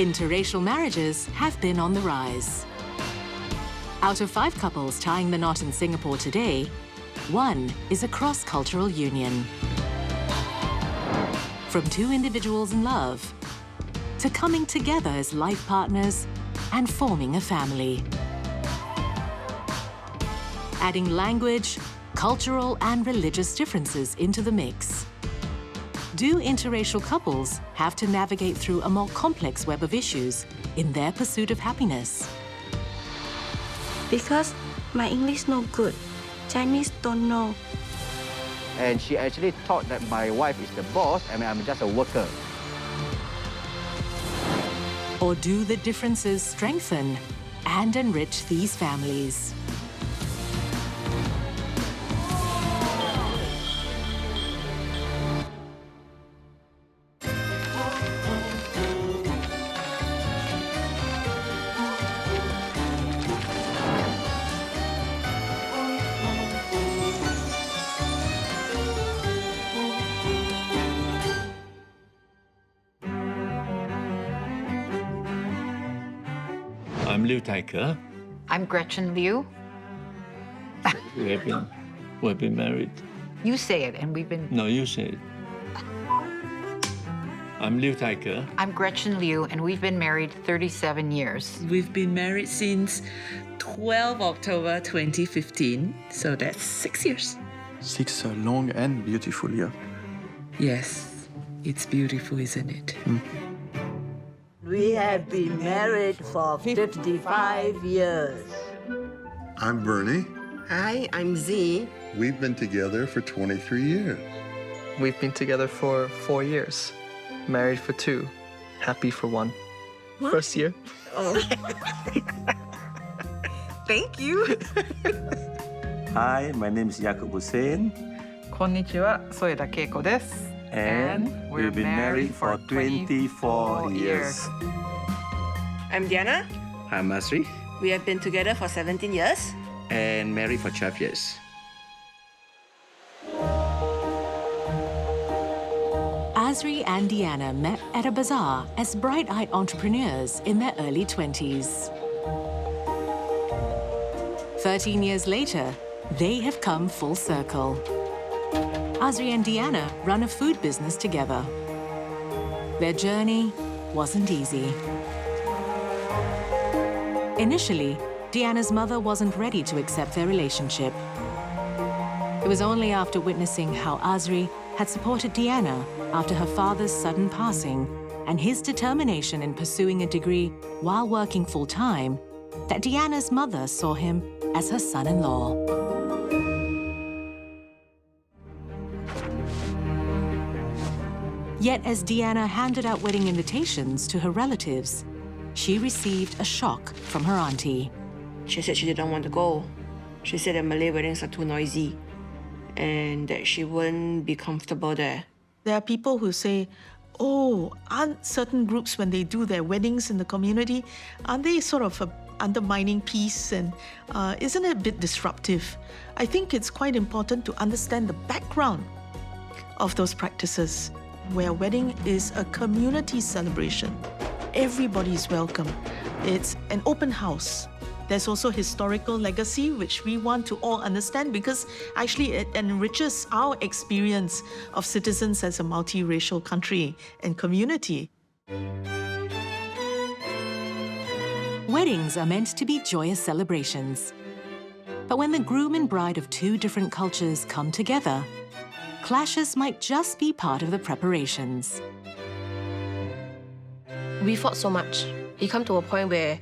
Interracial marriages have been on the rise. Out of 5 couples tying the knot in Singapore today, 1 is a cross-cultural union. From 2 individuals in love to coming together as life partners and forming a family. Adding language, cultural and religious differences into the mix. Do interracial couples have to navigate through a more complex web of issues in their pursuit of happiness? Because my English no good. Chinese don't know. And she actually thought that my wife is the boss and I'm just a worker. Or do the differences strengthen and enrich these families? I'm Liu Thai Ker. I'm Gretchen Liu. We've been married. You say it, and we've been... No, you say it. I'm Liu Thai Ker. I'm Gretchen Liu, and we've been married 37 years. We've been married since 12 October 2015, so that's 6 years. 6 long and beautiful years. Yes, it's beautiful, isn't it? We have been married for 55 years. I'm Bernie. Hi, I'm Z. We've been together for 23 years. We've been together for 4 years. Married for 2. Happy for 1. What? First year. Oh. Thank you. Hi, my name is Yakub Hussein. Konnichiwa, Soeda Keiko desu. And we've been married for 24 years. I'm Diana. I'm Asri. We have been together for 17 years. And married for 12 years. Asri and Deanna met at a bazaar as bright-eyed entrepreneurs in their early 20s. 13 years later, they have come full circle. Asri and Deanna run a food business together. Their journey wasn't easy. Initially, Deanna's mother wasn't ready to accept their relationship. It was only after witnessing how Asri had supported Deanna after her father's sudden passing and his determination in pursuing a degree while working full-time that Deanna's mother saw him as her son-in-law. Yet as Deanna handed out wedding invitations to her relatives, she received a shock from her auntie. She said she didn't want to go. She said that Malay weddings are too noisy and that she wouldn't be comfortable there. There are people who say, oh, aren't certain groups, when they do their weddings in the community, aren't they sort of undermining peace, and isn't it a bit disruptive? I think it's quite important to understand the background of those practices, where a wedding is a community celebration. Everybody is welcome. It's an open house. There's also historical legacy, which we want to all understand because actually it enriches our experience of citizens as a multiracial country and community. Weddings are meant to be joyous celebrations. But when the groom and bride of 2 different cultures come together, clashes might just be part of the preparations. We fought so much. It came to a point where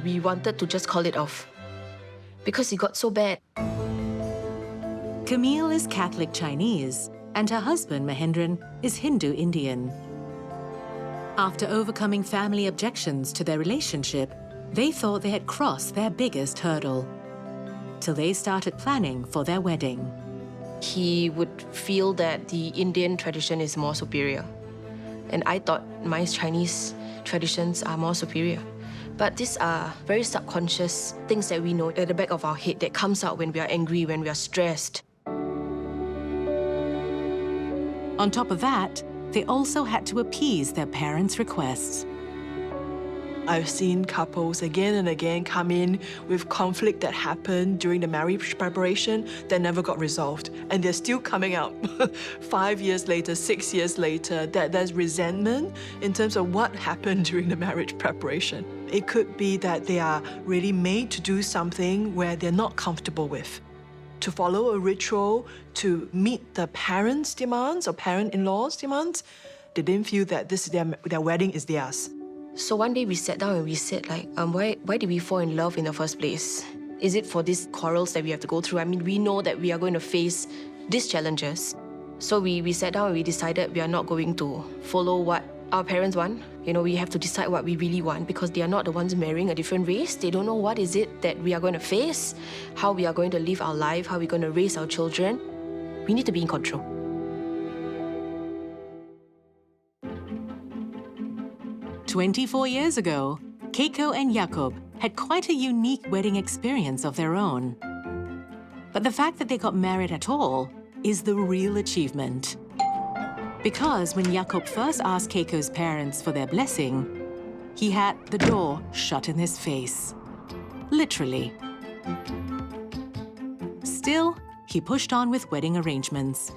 we wanted to just call it off because it got so bad. Camille is Catholic Chinese and her husband, Mahendran, is Hindu Indian. After overcoming family objections to their relationship, they thought they had crossed their biggest hurdle, till they started planning for their wedding. He would feel that the Indian tradition is more superior. And I thought my Chinese traditions are more superior. But these are very subconscious things that we know at the back of our head that comes out when we are angry, when we are stressed. On top of that, they also had to appease their parents' requests. I've seen couples again and again come in with conflict that happened during the marriage preparation that never got resolved. And they're still coming out 5 years later, 6 years later, that there's resentment in terms of what happened during the marriage preparation. It could be that they are really made to do something where they're not comfortable with. To follow a ritual, to meet the parents' demands or parent-in-law's demands, they didn't feel that this is their wedding is theirs. So one day we sat down and we said, like, why did we fall in love in the first place? Is it for these quarrels that we have to go through? I mean, we know that we are going to face these challenges. So we sat down and we decided we are not going to follow what our parents want. You know, we have to decide what we really want because they are not the ones marrying a different race. They don't know what is it that we are going to face, how we are going to live our life, how we're going to raise our children. We need to be in control. "24 years ago, Keiko and Jakob had quite a unique wedding experience of their own. But the fact that they got married at all is the real achievement. Because when Jakob first asked Keiko's parents for their blessing, he had the door shut in his face. Literally. Still, he pushed on with wedding arrangements,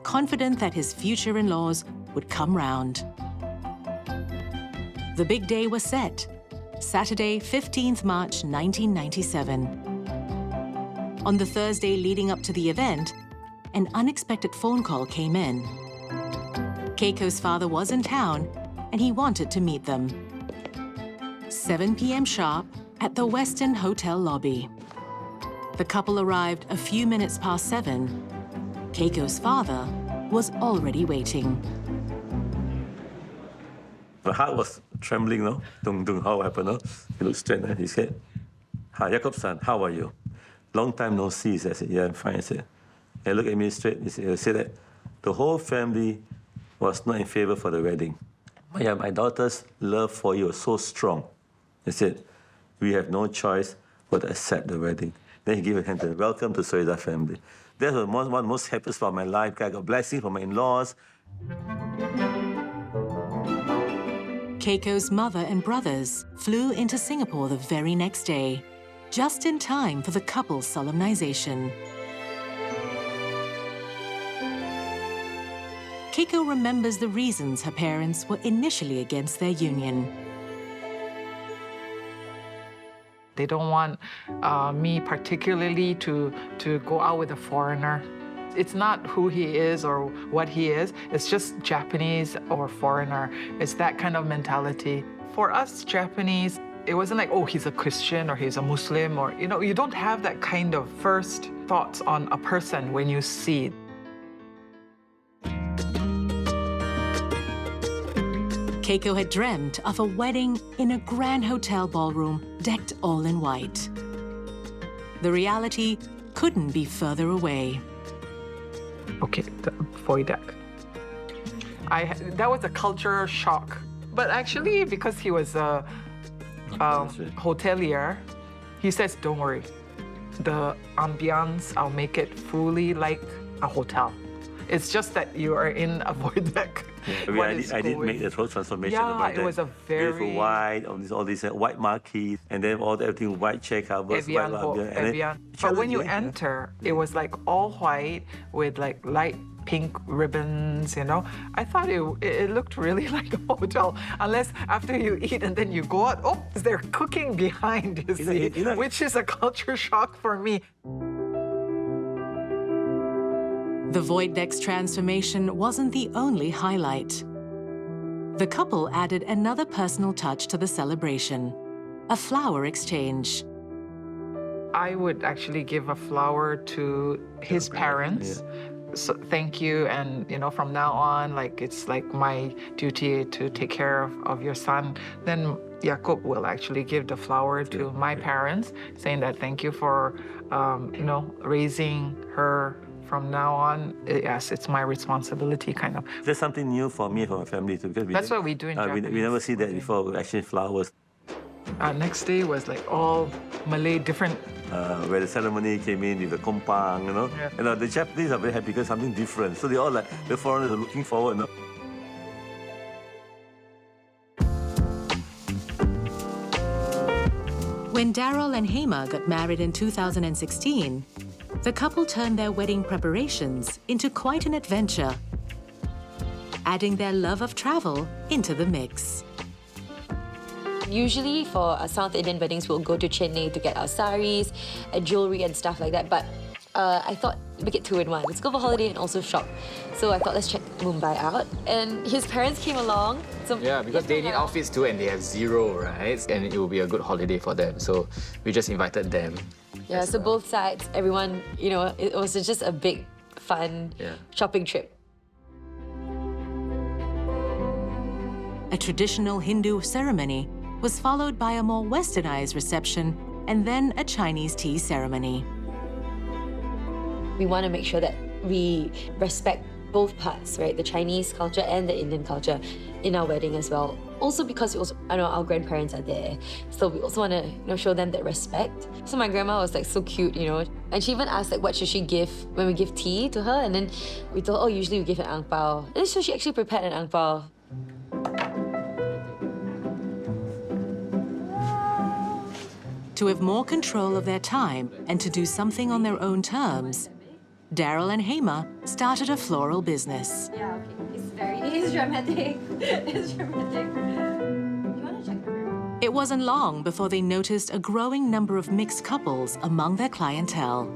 confident that his future in-laws would come round. The big day was set, Saturday, 15th March 1997. On the Thursday leading up to the event, an unexpected phone call came in. Keiko's father was in town, and he wanted to meet them. 7 p.m. sharp at the Westin Hotel lobby. The couple arrived a few minutes past 7. Keiko's father was already waiting. My heart was trembling, no? Dung, how happened, no? He looked straight and he said, "Hi, Jakob-san, how are you? Long time no see." I said, "Yeah, I'm fine." I said, he looked at me straight. He said that the whole family was not in favor for the wedding. Yeah, my daughter's love for you was so strong. He said, "We have no choice but to accept the wedding." Then he gave a hand to welcome to Soida family. That was one of the most happiest part of my life. I got blessing from my in-laws. Keiko's mother and brothers flew into Singapore the very next day, just in time for the couple's solemnization. Keiko remembers the reasons her parents were initially against their union. They don't want me particularly to go out with a foreigner. It's not who he is or what he is. It's just Japanese or foreigner. It's that kind of mentality. For us Japanese, it wasn't like, oh, he's a Christian or he's a Muslim or, you know, you don't have that kind of first thoughts on a person when you see it. Keiko had dreamt of a wedding in a grand hotel ballroom decked all in white. The reality couldn't be further away. Okay, the void deck. That was a culture shock. But actually, because he was a hotelier, he says, don't worry. The ambiance, I'll make it fully like a hotel. It's just that you are in a void deck. Yeah, I did make the whole transformation. Yeah, it was a very beautiful white, all these white marquees, and then everything white chair covers. But when you enter, it was like all white with like light pink ribbons, you know. I thought it looked really like a hotel, unless after you eat and then you go out, oh, they're cooking behind, you see, which is a culture shock for me. The void deck's transformation wasn't the only highlight. The couple added another personal touch to the celebration, a flower exchange. I would actually give a flower to his parents. Yeah. So thank you, and you know, from now on, like it's like my duty to take care of your son. Then Jakob will actually give the flower to my parents, saying that thank you for you know, raising her. From now on, yes, it's my responsibility, kind of. There's something new for me, for my family too. Because that's what we do in Japanese. We never see that before, actually flowers. Next day was like all Malay, different. Where the ceremony came in with the kompang, you know. Yeah. And the Japanese are very happy because something different. So they all like, the foreigners are looking forward, you know. When Daryl and Hema got married in 2016, the couple turned their wedding preparations into quite an adventure, adding their love of travel into the mix. Usually for South Indian weddings, we'll go to Chennai to get our saris, jewelry and stuff like that. But I thought, make it 2 in 1. Let's go for holiday and also shop. So I thought, let's check Mumbai out. And his parents came along. So yeah, because they need outfits too and they have 0, right? And it will be a good holiday for them. So we just invited them. Yeah, so both sides, everyone, you know, it was just a big, fun shopping trip. A traditional Hindu ceremony was followed by a more westernized reception and then a Chinese tea ceremony. We want to make sure that we respect both parts, right? The Chinese culture and the Indian culture in our wedding as well. Also because I know our grandparents are there, so we also want to show them that respect. So my grandma was like so cute, and she even asked like what should she give when we give tea to her, and then we told, oh, usually we give an ang pao. And so she actually prepared an ang pao. To have more control of their time and to do something on their own terms, Daryl and Hema started a floral business. Yeah, okay. It's dramatic. It's dramatic. You want to check the room? It wasn't long before they noticed a growing number of mixed couples among their clientele.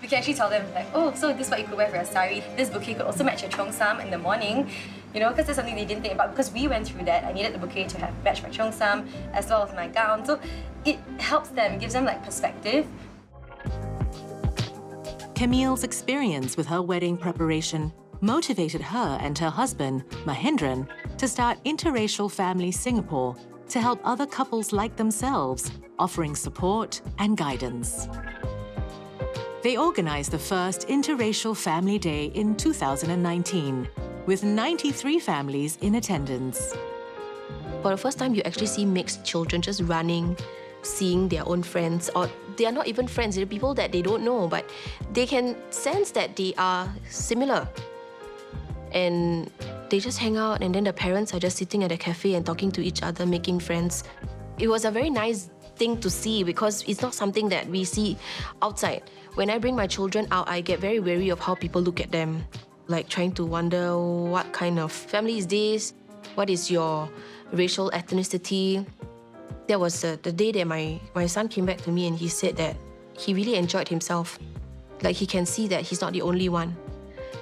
We can actually tell them like, oh, so this is what you could wear for your sari. This bouquet could also match your cheongsam in the morning, because that's something they didn't think about. Because we went through that, I needed the bouquet to have match my cheongsam as well as my gown. So it helps them, it gives them like perspective. Camille's experience with her wedding preparation motivated her and her husband, Mahendran, to start Interracial Family Singapore to help other couples like themselves, offering support and guidance. They organized the first Interracial Family Day in 2019, with 93 families in attendance. For the first time, you actually see mixed children just running, seeing their own friends, or they are not even friends, they're people that they don't know, but they can sense that they are similar. And they just hang out, and then the parents are just sitting at a cafe and talking to each other, making friends. It was a very nice thing to see because it's not something that we see outside. When I bring my children out, I get very wary of how people look at them, like trying to wonder what kind of family is this? What is your racial ethnicity? That was the day that my son came back to me and he said that he really enjoyed himself. Like he can see that he's not the only one.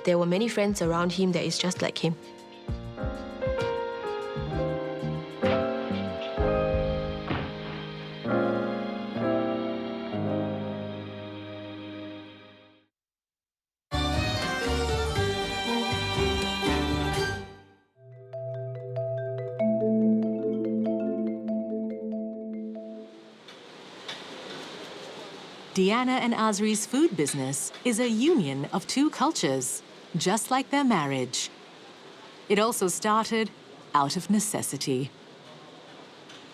There were many friends around him that is just like him. Deanna and Azri's food business is a union of two cultures, just like their marriage. It also started out of necessity.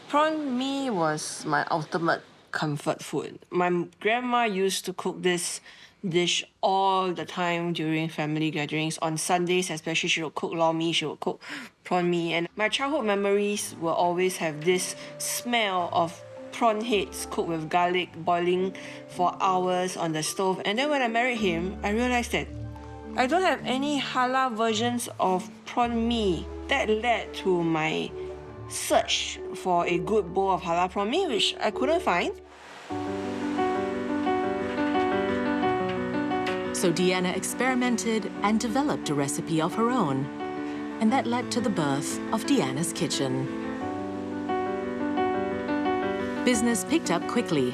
Prawn mee was my ultimate comfort food. My grandma used to cook this dish all the time during family gatherings. On Sundays especially, she would cook lor mee, she would cook prawn mee. And my childhood memories will always have this smell of prawn heads cooked with garlic, boiling for hours on the stove. And then when I married him, I realized that I don't have any halal versions of prawn mee. That led to my search for a good bowl of halal prawn mee, which I couldn't find. So Deanna experimented and developed a recipe of her own, and that led to the birth of Deanna's Kitchen. Business picked up quickly.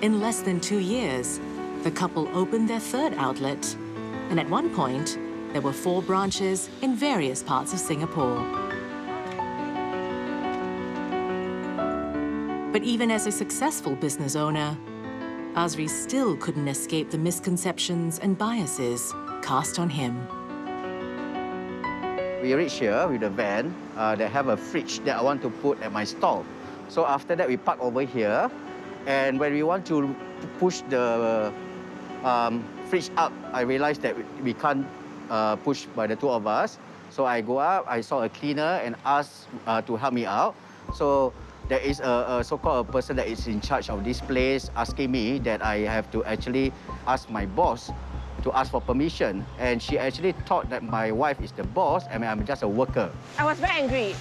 In less than 2 years, the couple opened their third outlet, and at one point, there were 4 branches in various parts of Singapore. But even as a successful business owner, Azri still couldn't escape the misconceptions and biases cast on him. We reached here with a van that have a fridge that I want to put at my stall. So after that, we park over here, and when we want to push the fridge up, I realized that we can't push by the two of us. So I go up, I saw a cleaner and asked to help me out. So there is a so-called person that is in charge of this place asking me that I have to actually ask my boss to ask for permission. And she actually thought that my wife is the boss and I'm just a worker. I was very angry.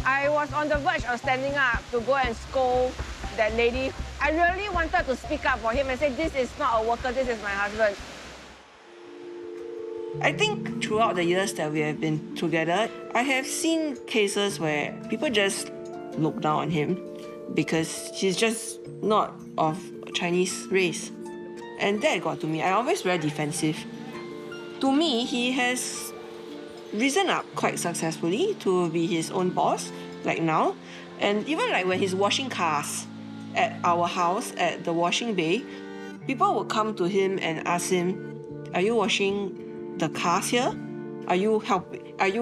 I was on the verge of standing up to go and scold that lady. I really wanted to speak up for him and say, this is not a worker, this is my husband. I think throughout the years that we have been together, I have seen cases where people just look down on him because he's just not of Chinese race. And that got to me. I'm always very defensive. To me, he has risen up quite successfully to be his own boss, like now. And even like when he's washing cars at our house, at the washing bay, people would come to him and ask him, are you washing the cars here? Are you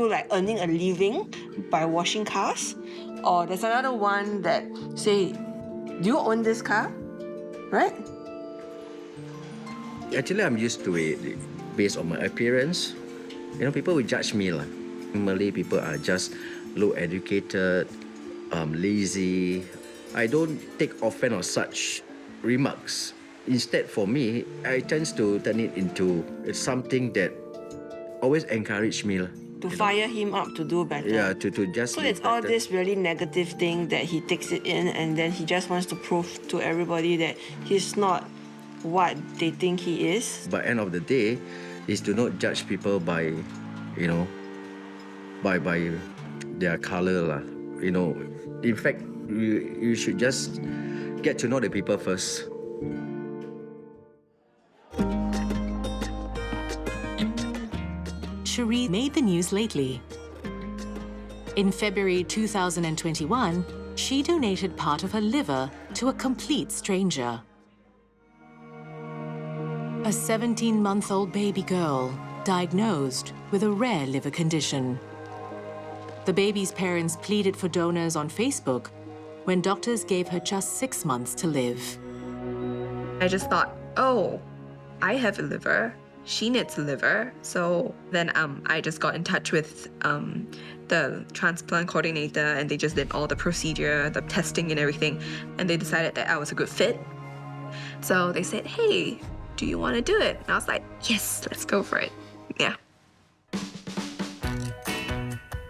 like earning a living by washing cars? Or there's another one that say, do you own this car? Right? Actually, I'm used to it based on my appearance. You know, people will judge me. Malay people are just low educated, lazy. I don't take offense on such remarks. Instead, for me, I tend to turn it into something that always encourage me. To fire him up to do better. Yeah, to just. So it's all this really negative thing that he takes it in, and then he just wants to prove to everybody that he's not what they think he is. By end of the day, is to not judge people by, you know, by their color. You know, in fact, you should just get to know the people first. Cherie made the news lately. In February 2021, she donated part of her liver to a complete stranger. A 17-month-old baby girl diagnosed with a rare liver condition. The baby's parents pleaded for donors on Facebook when doctors gave her just 6 months to live. I just thought, oh, I have a liver. She needs a liver. So then I just got in touch with the transplant coordinator, and they just did all the procedure, the testing and everything, and they decided that I was a good fit. So they said, hey, do you want to do it? And I was like, yes, let's go for it. Yeah.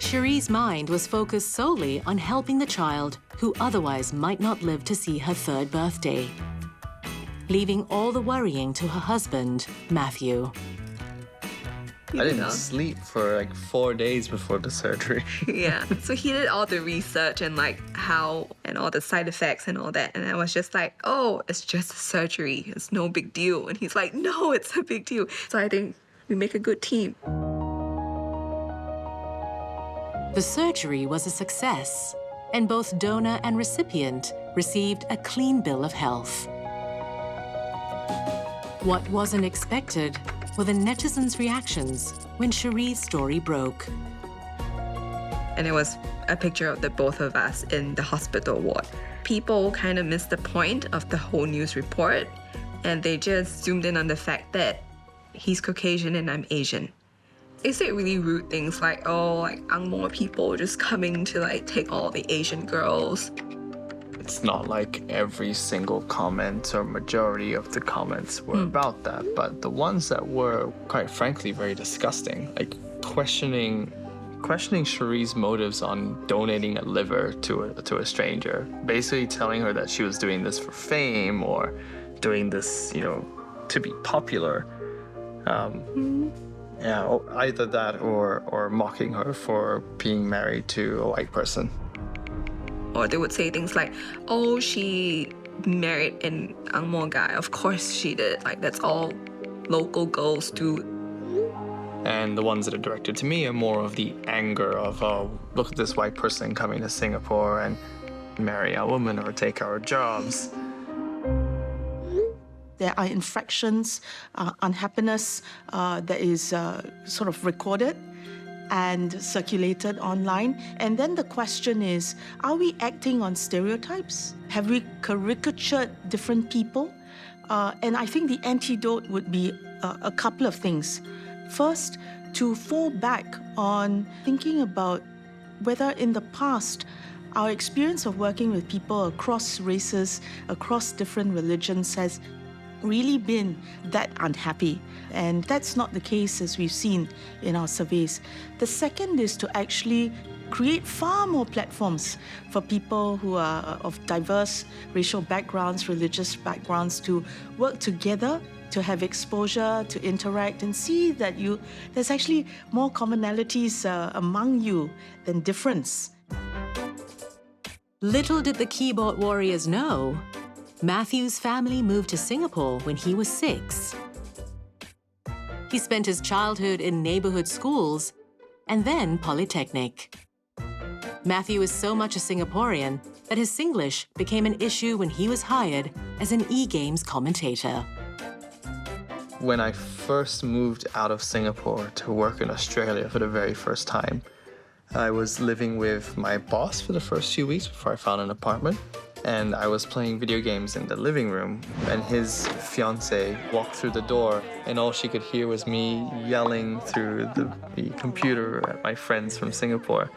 Cherie's mind was focused solely on helping the child who otherwise might not live to see her 3rd birthday, leaving all the worrying to her husband, Matthew. I didn't sleep for like 4 days before the surgery. Yeah, so he did all the research and like how and all the side effects and all that. And I was just like, oh, it's just a surgery. It's no big deal. And he's like, no, it's a big deal. So I think we make a good team. The surgery was a success, and both donor and recipient received a clean bill of health. What wasn't expected were the netizens' reactions when Cherie's story broke. And it was a picture of the both of us in the hospital ward. People kind of missed the point of the whole news report, and they just zoomed in on the fact that he's Caucasian and I'm Asian. They say really rude things like, oh, like Ang Mo people just coming to like take all the Asian girls. It's not like every single comment or majority of the comments were about that, but the ones that were, quite frankly, very disgusting, like questioning Cherie's motives on donating a liver to a stranger, basically telling her that she was doing this for fame or doing this, you know, to be popular. Yeah, either that or mocking her for being married to a white person. Or they would say things like, oh, she married an Ang Mo guy. Of course she did. Like, that's all local girls do. And the ones that are directed to me are more of the anger of, oh, look at this white person coming to Singapore and marry a woman or take our jobs. There are infractions, unhappiness that is sort of recorded and circulated online. And then the question is, are we acting on stereotypes? Have we caricatured different people? And I think the antidote would be a couple of things. First, to fall back on thinking about whether in the past our experience of working with people across races, across different religions has really been that unhappy. And that's not the case as we've seen in our surveys. The second is to actually create far more platforms for people who are of diverse racial backgrounds, religious backgrounds, to work together, to have exposure, to interact, and see that there's actually more commonalities among you than difference. Little did the keyboard warriors know, Matthew's family moved to Singapore when he was 6. He spent his childhood in neighborhood schools and then Polytechnic. Matthew is so much a Singaporean that his Singlish became an issue when he was hired as an e-games commentator. When I first moved out of Singapore to work in Australia for the very first time, I was living with my boss for the first few weeks before I found an apartment. And I was playing video games in the living room, and his fiancée walked through the door, and all she could hear was me yelling through the computer at my friends from Singapore.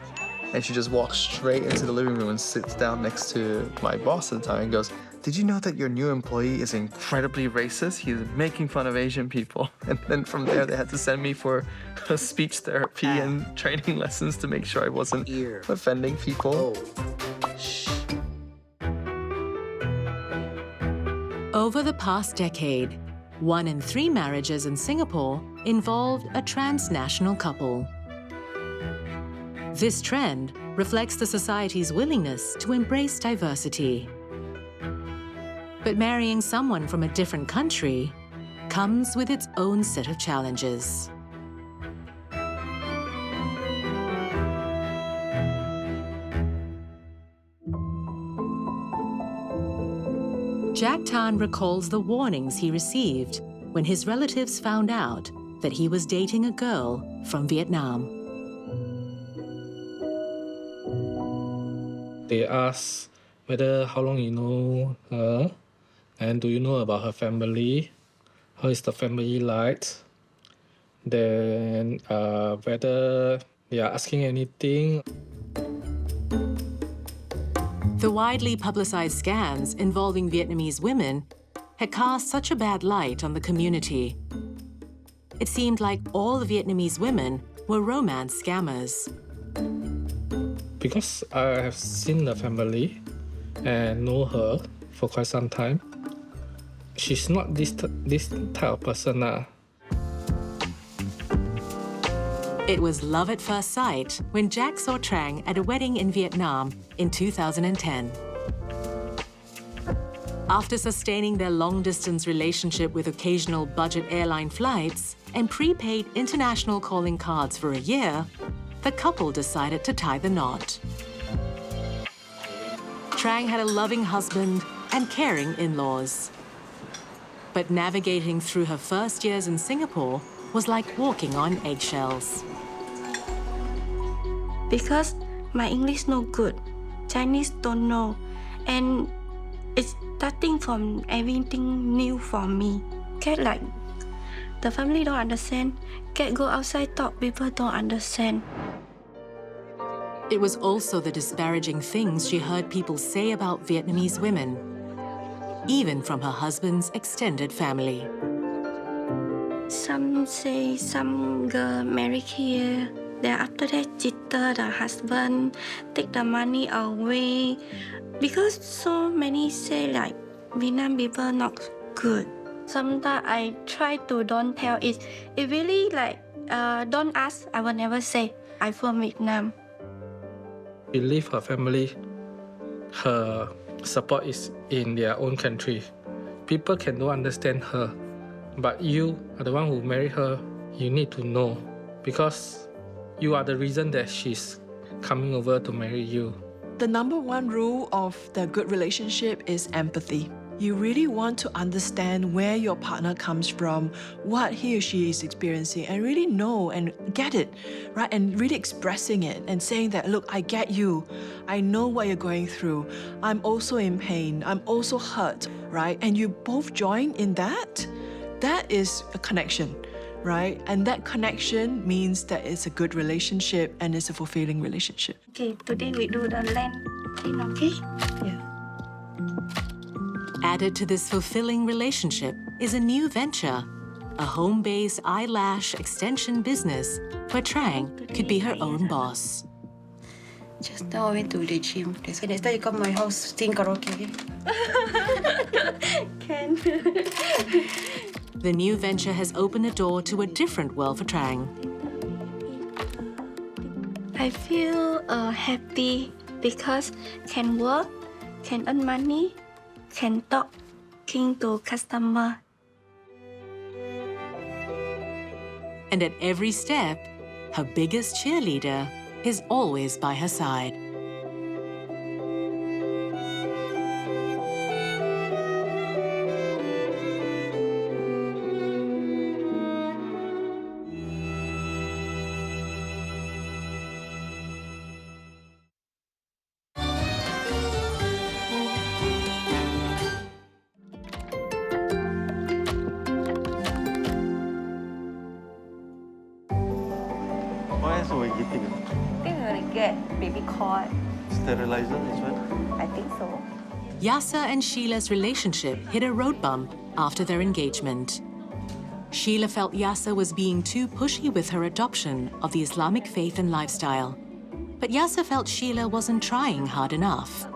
And she just walks straight into the living room and sits down next to my boss at the time and goes, "Did you know that your new employee is incredibly racist? He's making fun of Asian people." And then from there, they had to send me for speech therapy and training lessons to make sure I wasn't offending people. Over the past decade, 1 in 3 marriages in Singapore involved a transnational couple. This trend reflects the society's willingness to embrace diversity. But marrying someone from a different country comes with its own set of challenges. Jack Tan recalls the warnings he received when his relatives found out that he was dating a girl from Vietnam. They asked whether how long you know her, and do you know about her family, how is the family like, then whether they are asking anything. The widely publicized scams involving Vietnamese women had cast such a bad light on the community. It seemed like all the Vietnamese women were romance scammers. Because I have seen the family and know her for quite some time, she's not this type of person. It was love at first sight when Jack saw Trang at a wedding in Vietnam in 2010. After sustaining their long-distance relationship with occasional budget airline flights and prepaid international calling cards for a year, the couple decided to tie the knot. Trang had a loving husband and caring in-laws. But navigating through her first years in Singapore was like walking on eggshells. Because my English no good, Chinese don't know, and it's starting from everything new for me. Like the family don't understand. Go outside talk, people don't understand. It was also the disparaging things she heard people say about Vietnamese women, even from her husband's extended family. Some say some girl married here, then after that cheated the husband, take the money away. Because so many say like Vietnam people not good. Sometimes I try to don't tell it. It really like don't ask, I will never say I'm from Vietnam. Believe her family, her support is in their own country. People can don't understand her, but you are the one who married her. You need to know, because you are the reason that she's coming over to marry you. The number one rule of the good relationship is empathy. You really want to understand where your partner comes from, what he or she is experiencing, and really know and get it, right? And really expressing it and saying that, look, I get you. I know what you're going through. I'm also in pain. I'm also hurt, right? And you both join in that. That is a connection, right? And that connection means that it's a good relationship and it's a fulfilling relationship. Okay, today we do the land. Okay? Added to this fulfilling relationship is a new venture, a home-based eyelash extension business where Trang could be her own boss. Just now I went to the gym. That's why next time you come to my house, sing karaoke. Can. The new venture has opened a door to a different world for Trang. I feel happy because can work, can earn money, can talking to customer. And at every step, her biggest cheerleader is always by her side. What else are we getting? I think we're gonna get baby cord. Sterilizer as well? I think so. Yasser and Sheila's relationship hit a road bump after their engagement. Sheila felt Yasser was being too pushy with her adoption of the Islamic faith and lifestyle. But Yasser felt Sheila wasn't trying hard enough.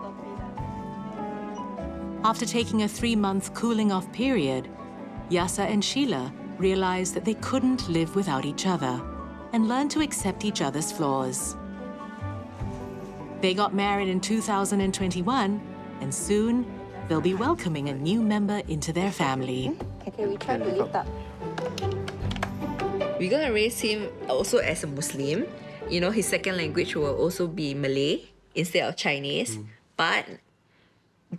After taking a 3-month cooling-off period, Yasser and Sheila realized that they couldn't live without each other and learned to accept each other's flaws. They got married in 2021, and soon they'll be welcoming a new member into their family. Okay, we try to lift up. We're gonna raise him also as a Muslim. You know, his second language will also be Malay instead of Chinese. But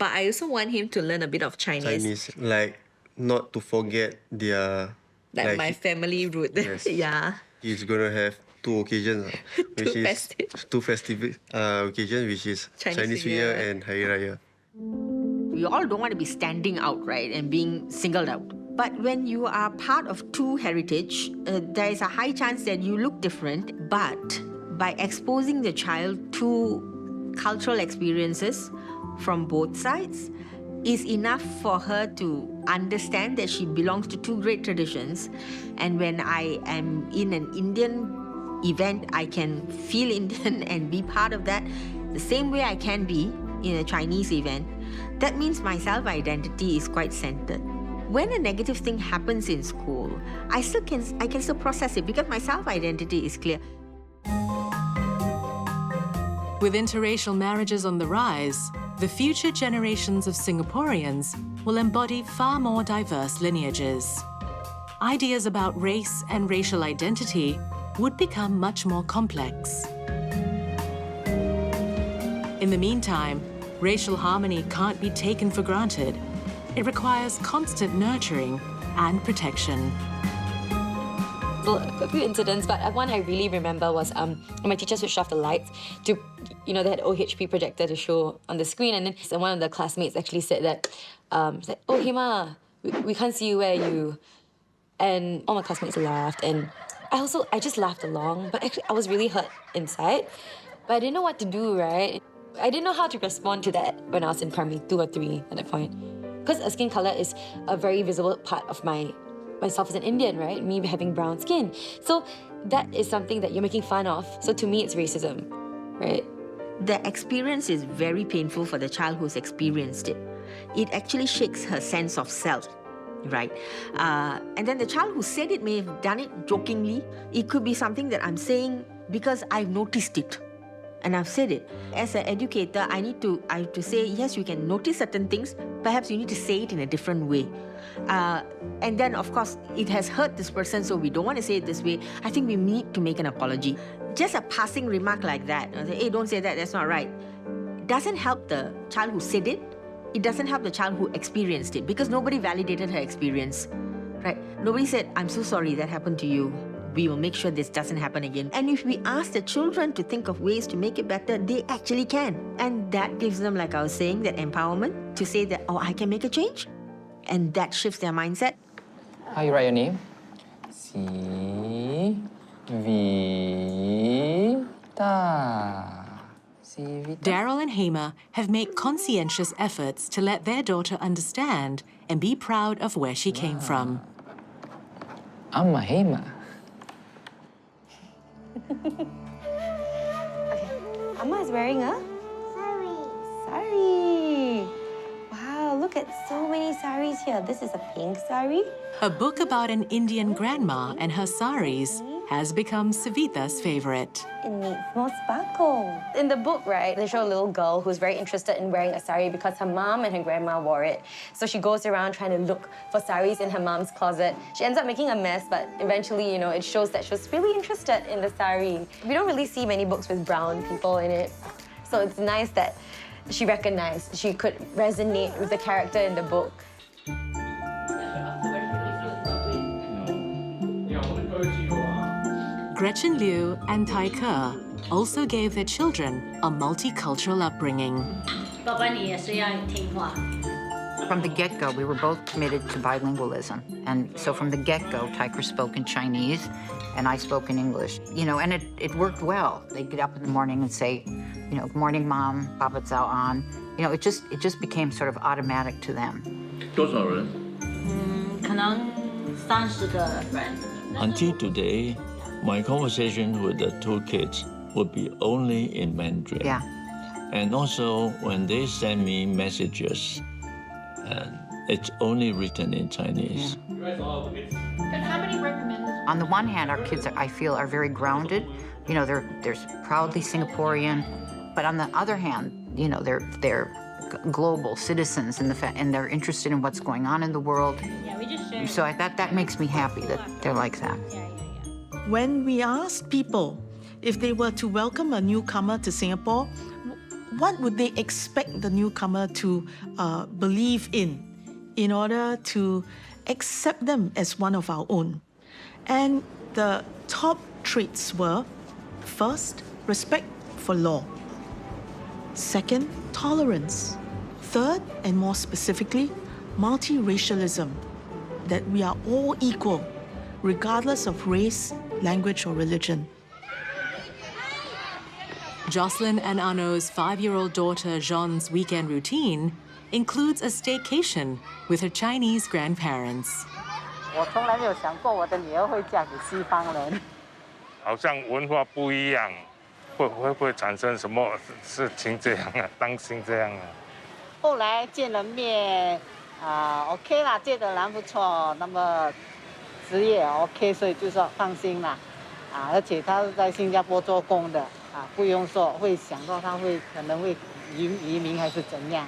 I also want him to learn a bit of Chinese. Like, not to forget their... Like my family root. Yes. Yeah. He's gonna have 2 occasions, which Two is festive. 2 festive occasions, which is Chinese New New Year Year. and Hari Raya. We all don't want to be standing out, right, and being singled out. But when you are part of 2 heritage, there is a high chance that you look different. But by exposing the child to cultural experiences from both sides, is enough for her to understand that she belongs to 2 great traditions. And when I am in an Indian event, I can feel Indian and be part of that the same way I can be in a Chinese event. That means my self-identity is quite centered. When a negative thing happens in school, I can still process it because my self-identity is clear. With interracial marriages on the rise, the future generations of Singaporeans will embody far more diverse lineages. Ideas about race and racial identity would become much more complex. In the meantime, racial harmony can't be taken for granted. It requires constant nurturing and protection. A few incidents, but one I really remember was my teacher switched off the lights to, they had OHP projector to show on the screen, and then one of the classmates actually said that, oh Hima, we can't see you, where are you? And all my classmates laughed, and I just laughed along, but actually I was really hurt inside, but I didn't know what to do, right? I didn't know how to respond to that when I was in primary 2 or 3 at that point. Because skin color is a very visible part of myself as an Indian, right? Me having brown skin. So that is something that you're making fun of. So to me, it's racism, right? The experience is very painful for the child who's experienced it. It actually shakes her sense of self, right? And then the child who said it may have done it jokingly. It could be something that I'm saying because I've noticed it. And I've said it. As an educator, I have to say, yes, you can notice certain things. Perhaps you need to say it in a different way. And then, of course, it has hurt this person, so we don't want to say it this way. I think we need to make an apology. Just a passing remark like that, hey, don't say that, that's not right, doesn't help the child who said it. It doesn't help the child who experienced it, because nobody validated her experience, right? Nobody said, I'm so sorry that happened to you. We will make sure this doesn't happen again. And if we ask the children to think of ways to make it better, they actually can. And that gives them, like I was saying, that empowerment to say that, oh, I can make a change. And that shifts their mindset. How you write your name? Sita. Daryl and Hema have made conscientious efforts to let their daughter understand and be proud of where she came from. I'm a Hema. Amma is wearing a sari. Wow, look at so many saris here. This is a pink sari. A book about an Indian grandma and her saris has become Savita's favorite. It needs more sparkle. In the book, right, they show a little girl who's very interested in wearing a sari because her mom and her grandma wore it. So she goes around trying to look for saris in her mom's closet. She ends up making a mess, but eventually, you know, it shows that she was really interested in the sari. We don't really see many books with brown people in it. So it's nice that she recognized she could resonate with the character in the book. Gretchen Liu and Thai Ker also gave their children a multicultural upbringing. From the get-go, we were both committed to bilingualism. And so from the get-go, Thai Ker spoke in Chinese and I spoke in English. You know, and it worked well. They'd get up in the morning and say, you know, good morning, Mom, Papa Zao An. You know, it just became sort of automatic to them. Until today, my conversation with the two kids would be only in Mandarin. Yeah. And also, when they send me messages, it's only written in Chinese. On the one hand, our kids, I feel, are very grounded. You know, they're proudly Singaporean. But on the other hand, you know, they're global citizens and they're interested in what's going on in the world. So that makes me happy that they're like that. When we asked people if they were to welcome a newcomer to Singapore, what would they expect the newcomer to believe in order to accept them as one of our own? And the top traits were, first, respect for law. Second, tolerance. Third, and more specifically, multiracialism, that we are all equal, regardless of race, language, or religion. Jocelyn and Arnaud's 5-year-old daughter Jean's weekend routine includes a staycation with her Chinese grandparents. 我从来没有想过我的女儿会嫁给西方人。好像文化不一样，会不会产生什么事情这样啊？担心这样啊？后来见了面，OK 啦，见得人不错，那么职业 OK， 所以就说放心啦，而且他是在新加坡做工的，不用说会想到他会可能会移民还是怎样。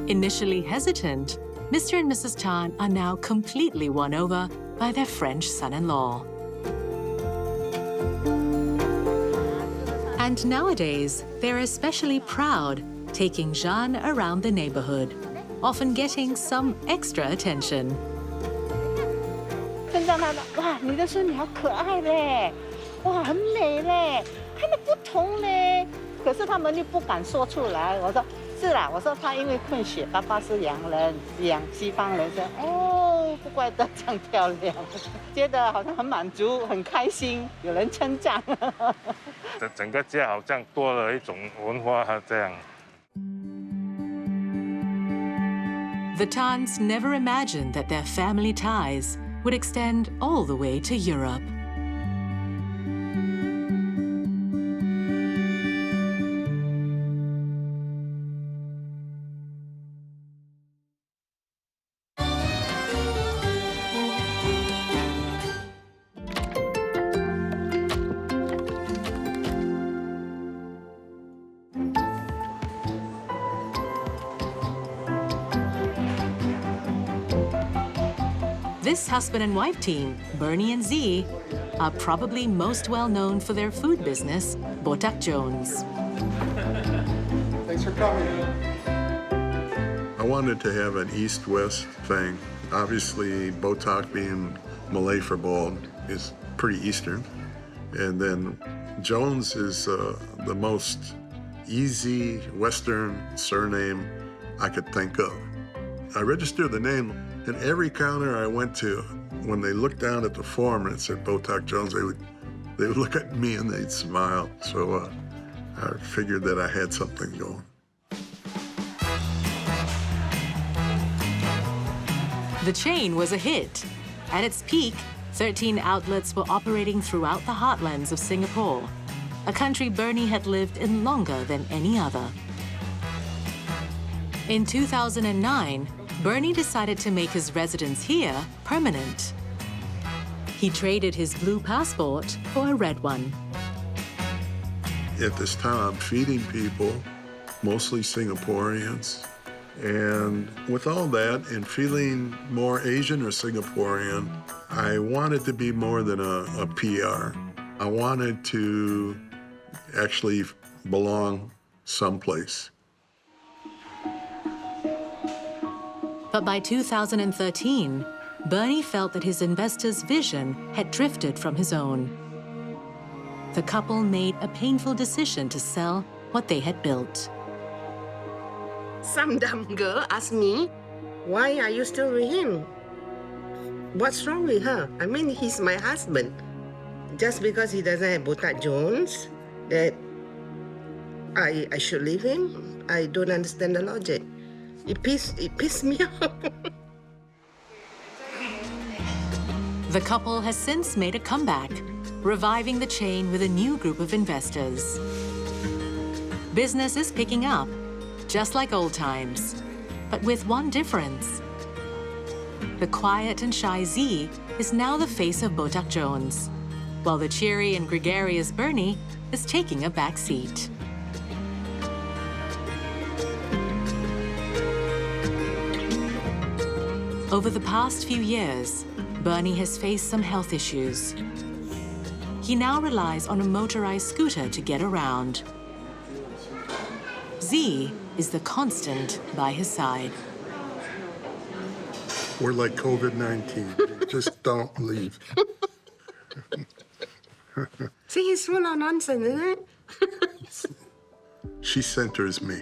Initially hesitant, Mr. and Mrs. Tan are now completely won over by their French son-in-law. And nowadays, they're especially proud, taking Jean around the neighborhood, often getting some extra attention. 跟着他的，哇，你的孙女好可爱嘞，哇，很美嘞，看得不同嘞。可是他们又不敢说出来。我说是啦，我说他因为混血，爸爸是洋人，洋西方人，说哦，不怪得这样漂亮，觉得好像很满足，很开心，有人称赞。整个家好像多了一种文化这样。 The Tans never imagined that their family ties would extend all the way to Europe. This husband and wife team, Bernie and Z, are probably most well known for their food business, Botak Jones. Thanks for coming. I wanted to have an east-west thing. Obviously, Botak being Malay for bald is pretty Eastern. And then Jones is the most easy Western surname I could think of. I registered the name, and every counter I went to, when they looked down at the form and it said Botak Jones, they would They would look at me and they'd smile. So I figured that I had something going. The chain was a hit. At its peak, 13 outlets were operating throughout the heartlands of Singapore, a country Bernie had lived in longer than any other. In 2009, Bernie decided to make his residence here permanent. He traded his blue passport for a red one. At this time, I'm feeding people, mostly Singaporeans. And with all that and feeling more Asian or Singaporean, I wanted to be more than a PR. I wanted to actually belong someplace. But by 2013, Bernie felt that his investors' vision had drifted from his own. The couple made a painful decision to sell what they had built. Some dumb girl asked me, why are you still with him? What's wrong with her? I mean, he's my husband. Just because he doesn't have Botak Jones, that I should leave him? I don't understand the logic. It pissed me off. The couple has since made a comeback, reviving the chain with a new group of investors. Business is picking up, just like old times, but with one difference. The quiet and shy Z is now the face of Botak Jones, while the cheery and gregarious Bernie is taking a back seat. Over the past few years, Bernie has faced some health issues. He now relies on a motorized scooter to get around. Z is the constant by his side. We're like COVID-19. Just don't leave. See, he's full of nonsense, isn't it? She centers me.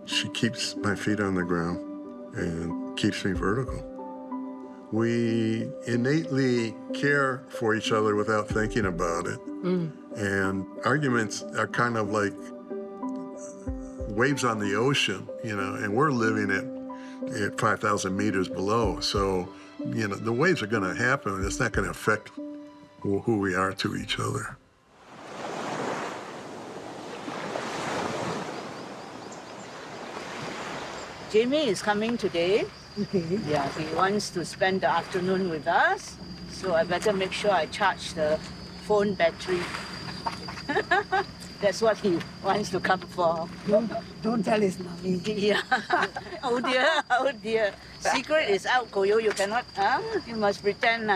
She keeps my feet on the ground and keeps me vertical. We innately care for each other without thinking about it. And arguments are kind of like waves on the ocean, and we're living at 5,000 meters below. So, the waves are going to happen, and it's not going to affect who we are to each other. Jamie is coming today. Okay. Yeah, he wants to spend the afternoon with us, so I better make sure I charge the phone battery. That's what he wants to come for. Don't tell his mommy. Yeah. Oh dear. Secret is out, Koyo. You cannot, You must pretend.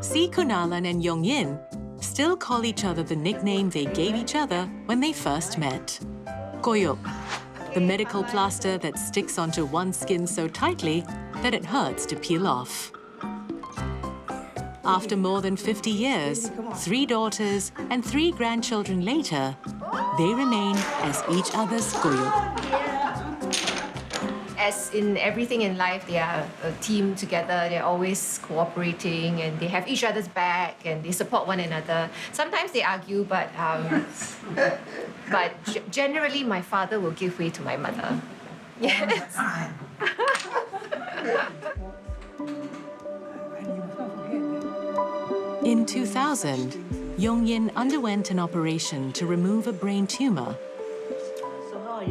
See Kunalan and Yongyin still call each other the nickname they gave each other when they first met. Koyok, the medical plaster that sticks onto one's skin so tightly that it hurts to peel off. After more than 50 years, 3 daughters and 3 grandchildren later, they remain as each other's koyok. As in everything in life, they are a team together. They're always cooperating and they have each other's back and they support one another. Sometimes they argue, but generally my father will give way to my mother. Yes. In 2000, Yongyin underwent an operation to remove a brain tumor.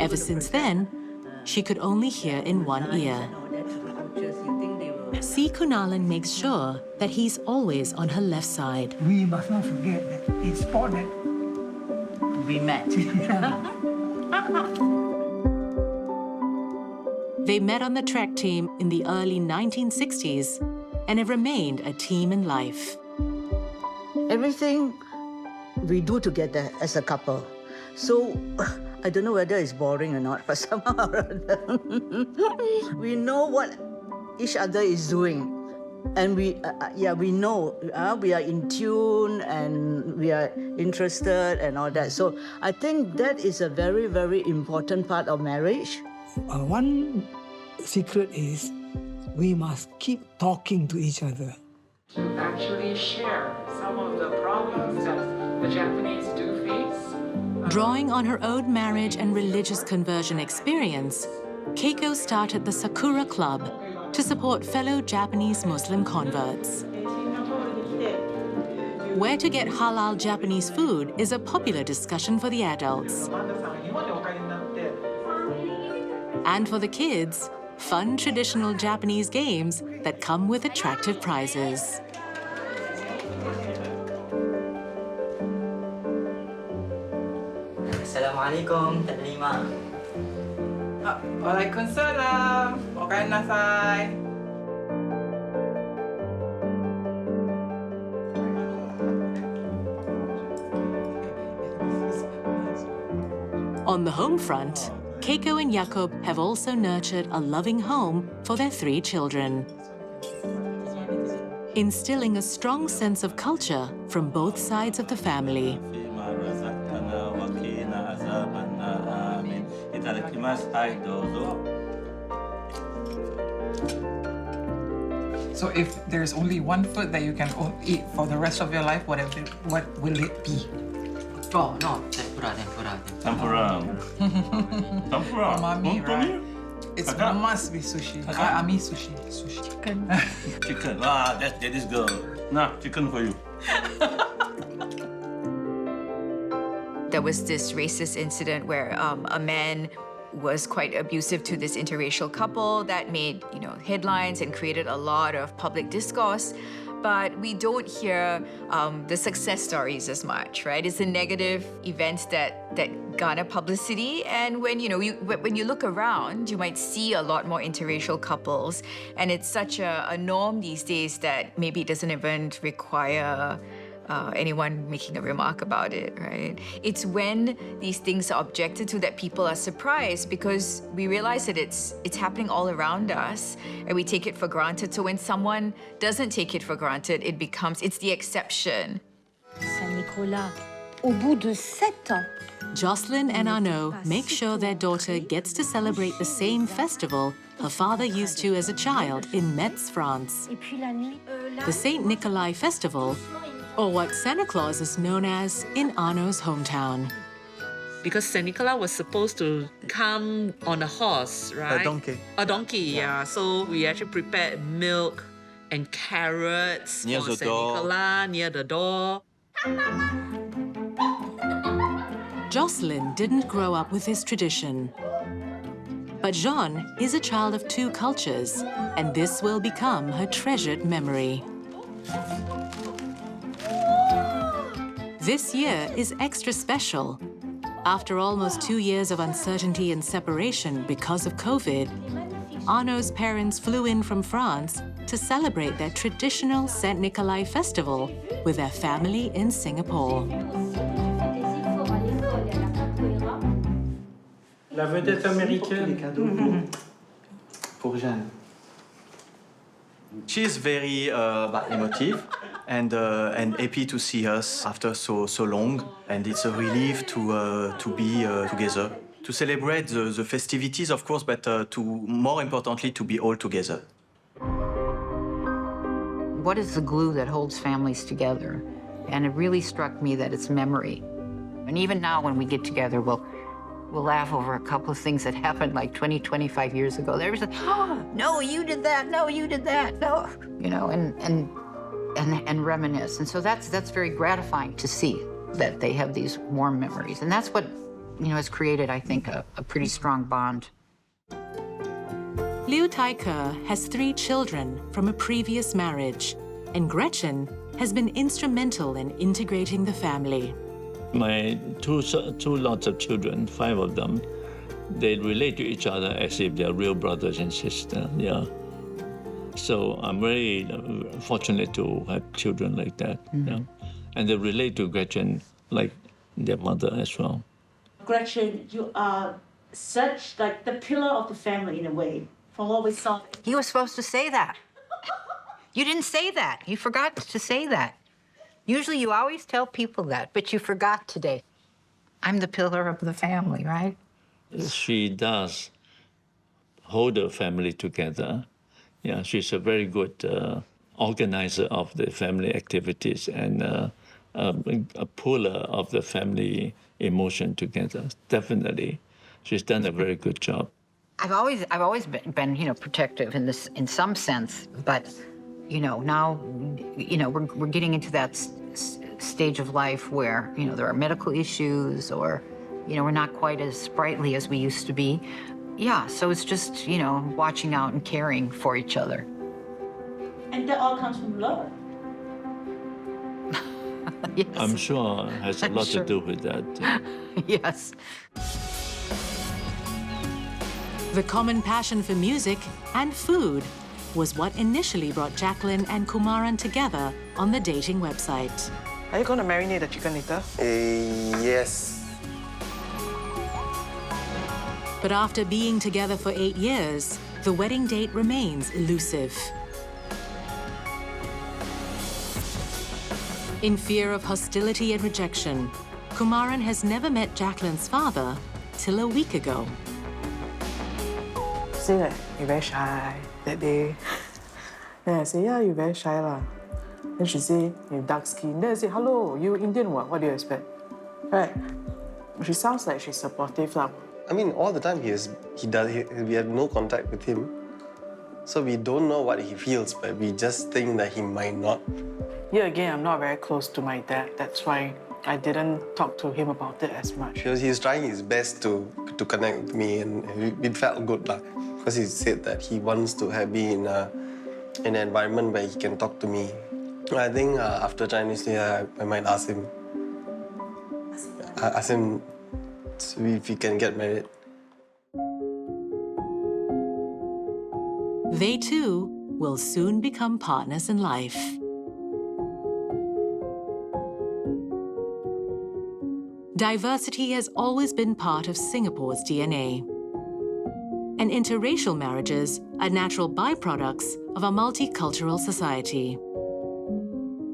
Ever since then, she could only hear in one ear. See Kunalan makes sure that he's always on her left side. We must not forget that it's sport that we met. They met on the track team in the early 1960s and have remained a team in life. Everything we do together as a couple. So, I don't know whether it's boring or not, but somehow or other, we know what each other is doing. And we know we are in tune and we are interested and all that. So I think that is a very, very important part of marriage. One secret is we must keep talking to each other. to actually share some of the problems that the Japanese do face. Drawing on her own marriage and religious conversion experience, Keiko started the Sakura Club to support fellow Japanese Muslim converts. Where to get halal Japanese food is a popular discussion for the adults. And for the kids, fun traditional Japanese games that come with attractive prizes. Assalamualaikum, tak terima. Waalaikumsalam. Okain nasai. On the home front, Keiko and Jakob have also nurtured a loving home for their 3 children, instilling a strong sense of culture from both sides of the family. So if there's only one food that you can eat for the rest of your life, what will it be? Oh, no, tempura. For mommy, right? It's must be sushi. Ami sushi. Chicken. Chicken. Ah, that's daddy's girl. Nah, chicken for you. There was this racist incident where a man was quite abusive to this interracial couple that made, headlines and created a lot of public discourse. But we don't hear the success stories as much, right? It's the negative events that garner publicity. And when when you look around, you might see a lot more interracial couples, and it's such a norm these days that maybe it doesn't even require anyone making a remark about it, right? It's when these things are objected to that people are surprised, because we realize that it's happening all around us and we take it for granted. So when someone doesn't take it for granted, it's the exception. Saint-Nicolas, au bout de 7 ans. Jocelyn and Arnaud make sure their daughter gets to celebrate the same festival her father used to as a child in Metz, France. The Saint Nikolai Festival, or what Santa Claus is known as in Arnaud's hometown. Because Saint Nicholas was supposed to come on a horse, right? A donkey. A donkey, yeah. So we actually prepared milk and carrots Near for the Saint door. Nicholas near the door. Jocelyn didn't grow up with this tradition. But Jean is a child of 2 cultures, and this will become her treasured memory. This year is extra special. After almost 2 years of uncertainty and separation because of COVID, Arnaud's parents flew in from France to celebrate their traditional Saint Nikolai festival with their family in Singapore. La vedette américaine. Pour Jeanne. She's very emotive and happy to see us after so long, and it's a relief to be together, to celebrate the festivities, of course, but more importantly, to be all together. What is the glue that holds families together? And it really struck me that it's memory. And even now when we get together, we'll laugh over a couple of things that happened like 20, 25 years ago. There was like, oh, no, you did that, no, you did that, no, and reminisce. And so that's very gratifying to see that they have these warm memories. And that's what, has created, I think, a pretty strong bond. Liu Thai Ker has 3 children from a previous marriage, and Gretchen has been instrumental in integrating the family. My two lots of children, 5 of them, they relate to each other as if they're real brothers and sisters, yeah. So I'm very fortunate to have children like that, yeah. And they relate to Gretchen like their mother as well. Gretchen, you are such like the pillar of the family in a way, from what we saw. He was supposed to say that. You didn't say that. You forgot to say that. Usually you always tell people that, but you forgot today. I'm the pillar of the family, right? She does hold the family together. Yeah, she's a very good organizer of the family activities and a puller of the family emotion together. Definitely, she's done a very good job. I've always been protective in some sense, but now we're getting into that stage of life where there are medical issues, or we're not quite as sprightly as we used to be. Yeah, so it's just watching out and caring for each other. And that all comes from love. Yes. I'm sure it has a lot to do with that. Yes. The common passion for music and food was what initially brought Jacqueline and Kumaran together on the dating website. Are you going to marinate the chicken later? Yes. But after being together for 8 years, the wedding date remains elusive. In fear of hostility and rejection, Kumaran has never met Jacqueline's father till a week ago. Say that you're very shy that day. Then I say, yeah, you're very shy lah. Then she say, you're dark skin. Then I say, hello, you Indian what? What do you expect? Right. She sounds like she's supportive lah. I mean, all the time we have no contact with him. So we don't know what he feels, but we just think that he might not. Here again, I'm not very close to my dad. That's why I didn't talk to him about it as much. Because he's trying his best to connect with me, and it felt good lah. Because he said that he wants to be in an environment where he can talk to me. I think after Chinese New Year, I might ask him. Ask him if he can get married. They too will soon become partners in life. Diversity has always been part of Singapore's DNA. And interracial marriages are natural byproducts of a multicultural society.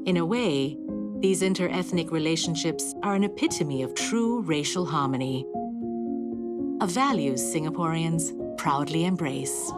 In a way, these inter-ethnic relationships are an epitome of true racial harmony, a value Singaporeans proudly embrace.